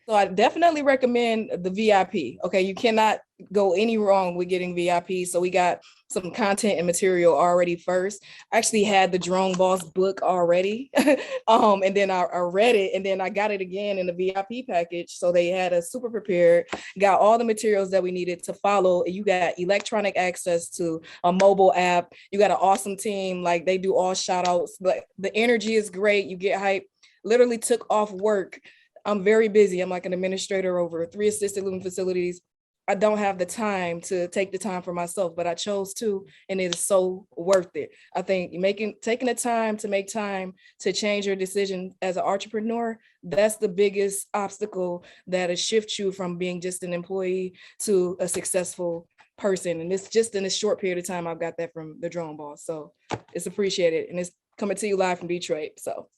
So I definitely recommend the VIP. Okay, you cannot go any wrong with getting VIP. So we got some content and material already first. I actually had the Drone Boss book already. And then I read it and then I got it again in the VIP package. So they had us super prepared, got all the materials that we needed to follow. You got electronic access to a mobile app. You got an awesome team. Like they do all shout outs, but the energy is great. You get hype. Literally took off work. I'm very busy. I'm like an administrator over 3 assisted living facilities. I don't have the time to take the time for myself, but I chose to, and it is so worth it. I think taking the time to make time to change your decision as an entrepreneur, that's the biggest obstacle that will shift you from being just an employee to a successful person. And it's just in a short period of time, I've got that from the Drone Boss. So it's appreciated. And it's coming to you live from Detroit. So